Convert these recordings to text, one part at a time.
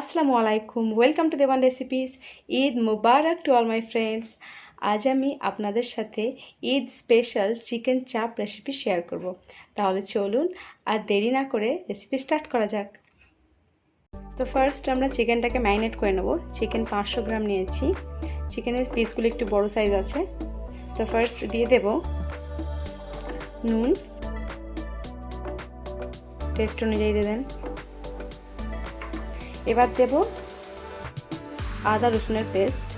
আসসালামু আলাইকুম, welcome to Dewan recipes. Eid Mubarak to all my friends. আজ আমি আপনাদের সাথে ঈদ স্পেশাল চিকেন চাপ রেসিপি শেয়ার করব। তাহলে চলুন আর দেরি না করে রেসিপি স্টার্ট করা যাক। তো ফার্স্ট আমরা চিকেনটাকে ম্যারিনেট করে নেব। চিকেন 500 গ্রাম নিয়েছি। চিকেনের পিসগুলো একটু বড় সাইজ আছে। তো ফার্স্ট দিয়ে দেব নুন, টেস্ট অনুযায়ী দেবেন। এবার দেব আদা রসুনের পেস্ট।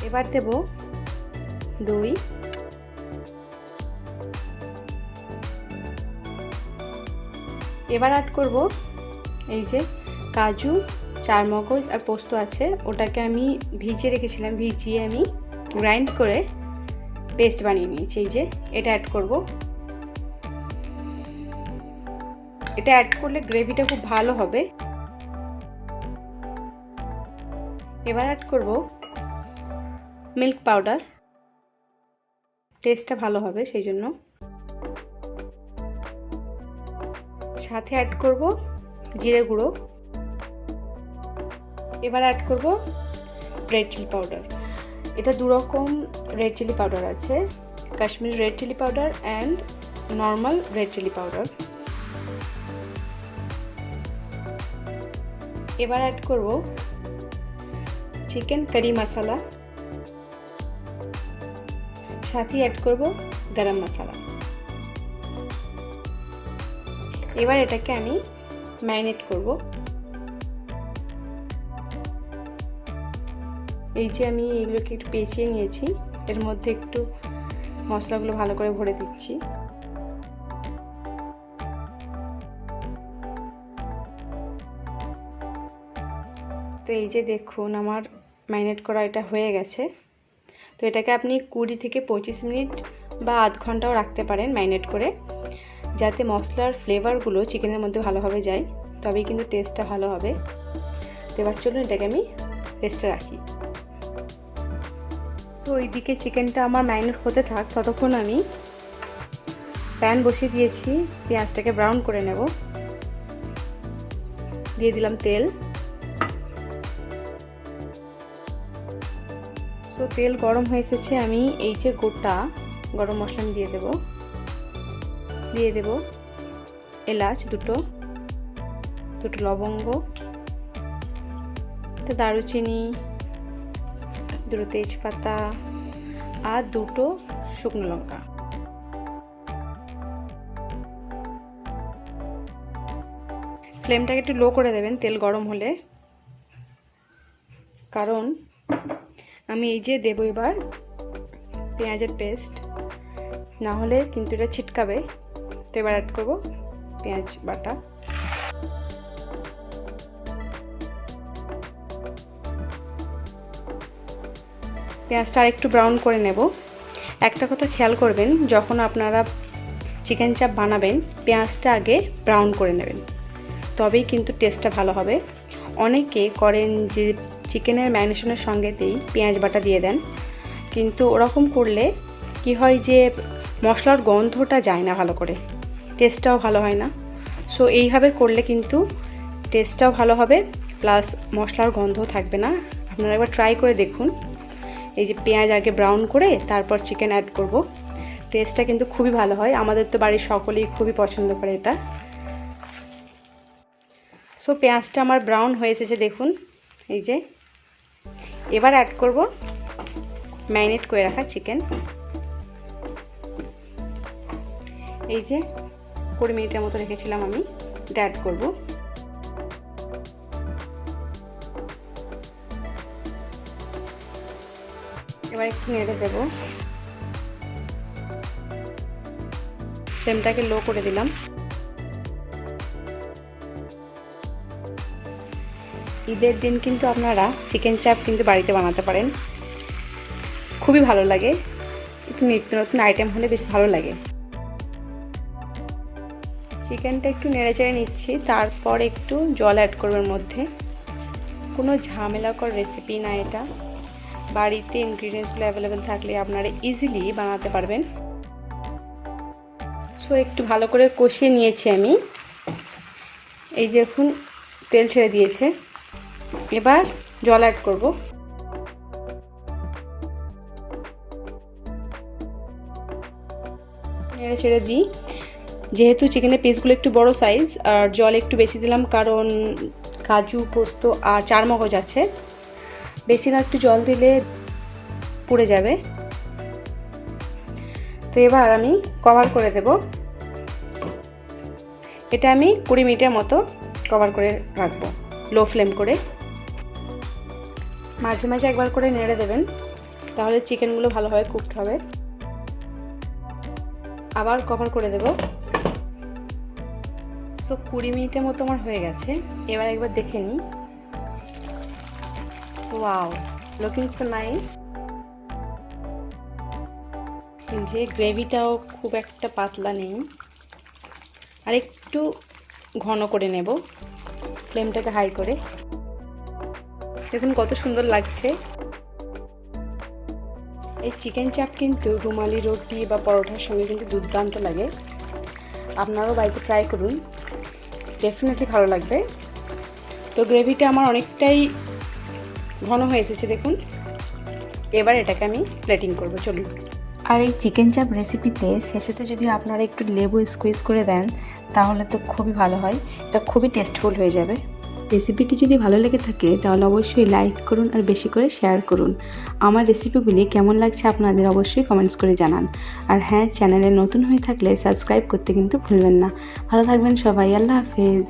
এবার দেব দই। এবার অ্যাড করব এই যে কাজু, চারমগজ আর পোস্ত আছে, ওটাকে আমি ভিজিয়ে রেখেছিলাম। ভিজিয়ে আমি গ্রাইন্ড করে পেস্ট বানিয়ে নিয়েছি। এই যে এটা অ্যাড করব। এটা অ্যাড করলে গ্রেভিটা খুব ভালো হবে। এবার অ্যাড করব মিল্ক পাউডার, টেস্টটা ভালো হবে সেই জন্য। সাথে অ্যাড করব জিরে গুঁড়ো। এবার অ্যাড করব রেড চিলি পাউডার। এটা দু রকম রেড চিলি পাউডার আছে, Kashmiri red chili powder and normal red chili powder. এবার অ্যাড করব চিকেন কারি মশলা, সাথে অ্যাড করব গরম মশলা। এবার এটাকে আমি ম্যারিনেট করব। এই যে আমি এগুলোকে একটু পেঁচিয়ে নিয়েছি, এর মধ্যে একটু মশলাগুলো ভালো করে ভরে দিচ্ছি। তো এই যে দেখুন আমার ম্যারিনেট করা এটা হয়ে গেছে। তো এটাকে আপনি 20 থেকে 25 মিনিট বা আধ ঘন্টাও রাখতে পারেন ম্যারিনেট করে, যাতে মশলার ফ্লেভারগুলো চিকেনের মধ্যে ভালোভাবে যায়, তবেই কিন্তু টেস্টটা ভালো হবে। তো এবার চলুন এটাকে আমি রেস্টে রাখি। তো ওইদিকে চিকেনটা আমার ম্যারিনেট হতে থাক, ততক্ষণ আমি প্যান বসিয়ে দিয়েছি। পেঁয়াজটাকে ব্রাউন করে নেব। দিয়ে দিলাম তেল। তো তেল গরম হয়ে এসেছে, আমি এই যে গোটা গরম মশলা আমি দিয়ে দেব এলাচ দুটো লবঙ্গ, একটা দারুচিনি, দুটো তেজপাতা আর দুটো শুকনো লঙ্কা। ফ্লেমটাকে একটু লো করে দেবেন তেল গরম হলে, কারণ আমি এই যে দেবো এবার পেঁয়াজের পেস্ট, না হলে কিন্তু এটা ছিটকাবে। তো এবার অ্যাড করব পেঁয়াজ বাটা। পেঁয়াজটা আর একটু ব্রাউন করে নেব। একটা কথা খেয়াল করবেন, যখন আপনারা চিকেন চাপ বানাবেন পেঁয়াজটা আগে ব্রাউন করে নেবেন, তবেই কিন্তু টেস্টটা ভালো হবে। অনেকে করেন যে চিকেনের ম্যারিনেশনের সঙ্গেতেই পেঁয়াজ বাটা দিয়ে দেন, কিন্তু ওরকম করলে কি হয় যে মশলার গন্ধটা যায় না ভালো করে, টেস্টটাও ভালো হয় না। সো এইভাবে করলে কিন্তু টেস্টটাও ভালো হবে, প্লাস মশলার গন্ধও থাকবে না। আপনারা একবার ট্রাই করে দেখুন। এই যে পেঁয়াজ আগে ব্রাউন করে তারপর চিকেন অ্যাড করব, টেস্টটা কিন্তু খুবই ভালো হয়। আমাদের তো বাড়ির সকলেই খুবই পছন্দ করে এটা। সো পেঁয়াজটা আমার ব্রাউন হয়ে এসেছে দেখুন। এই যে এবার অ্যাড করব ম্যারিনেট করে রাখা চিকেন। এই যে 20 মিনিটের মতো রেখেছিলাম আমি, এটা অ্যাড করব। এবার একটু নেড়ে দেব। ফ্লেমটাকে লো করে দিলাম। ঈদের দিন কিন্তু আপনারা চিকেন চাপ কিন্তু বাড়িতে বানাতে পারেন, খুবই ভালো লাগে। একটু নিত্য নতুন আইটেম হলে বেশ ভালো লাগে। চিকেনটা একটু নেড়েচেড়ে নিচ্ছি, তারপর একটু জল অ্যাড করবার মধ্যে। কোনো ঝামেলাকর রেসিপি না এটা, বাড়িতে ইনগ্রিডিয়েন্টসগুলো অ্যাভেলেবেল থাকলে আপনারা ইজিলি বানাতে পারবেন। সো একটু ভালো করে কষিয়ে নিয়েছি আমি। এই যে এখন তেল ছেড়ে দিয়েছে, এবার জল অ্যাড করব। নেড়ে ছেড়ে দিই। যেহেতু চিকেনের পিসগুলো একটু বড় সাইজ আর জল একটু বেশি দিলাম, কারণ কাজু, পোস্ত আর চারমগজ আছে, বেশি না একটু জল দিলে পুড়ে যাবে। তো এবার আমি কভার করে দেব। এটা আমি 20 মিনিটের মতো কভার করে রাখবো লো ফ্লেম করে। মাঝে মাঝে একবার করে নেড়ে দেবেন, তাহলে চিকেনগুলো ভালোভাবে কুকড হবে। আবার কভার করে দেব। সো 20 মিনিটের মতো আমার হয়ে গেছে। এবার একবার দেখে নিই। Wow, looking so nice. যে গ্রেভিটাও খুব একটা পাতলা নেই, আর একটু ঘন করে নেব ফ্লেমটাকে হাই করে। দেখুন কত সুন্দর লাগছে। এই চিকেন চাপ কিন্তু রুমালি রুটি বা পরোটার সঙ্গে কিন্তু দুর্দান্ত লাগে। আপনারাও বাড়িতে ট্রাই করুন, ডেফিনেটলি ভালো লাগবে। তো গ্রেভিটা আমার অনেকটাই ঘন হয়ে এসেছে দেখুন। এবার এটাকে আমি প্লেটিং করব, চলুন। আর এই চিকেন চাপ রেসিপিতে শেষেতে যদি আপনারা একটু লেবু স্কুইজ করে দেন তাহলে তো খুবই ভালো হয়, এটা খুবই টেস্টফুল হয়ে যাবে। রেসিপিটি যদি ভালো লেগে থাকে তাহলে অবশ্যই লাইক করুন আর বেশি করে শেয়ার করুন। আমার রেসিপিগুলি কেমন লাগছে আপনাদের অবশ্যই কমেন্টস করে জানান। আর হ্যাঁ, চ্যানেলে নতুন হয়ে থাকলে সাবস্ক্রাইব করতে কিন্তু ভুলবেন না। ভালো থাকবেন সবাই, আল্লাহ হাফেজ।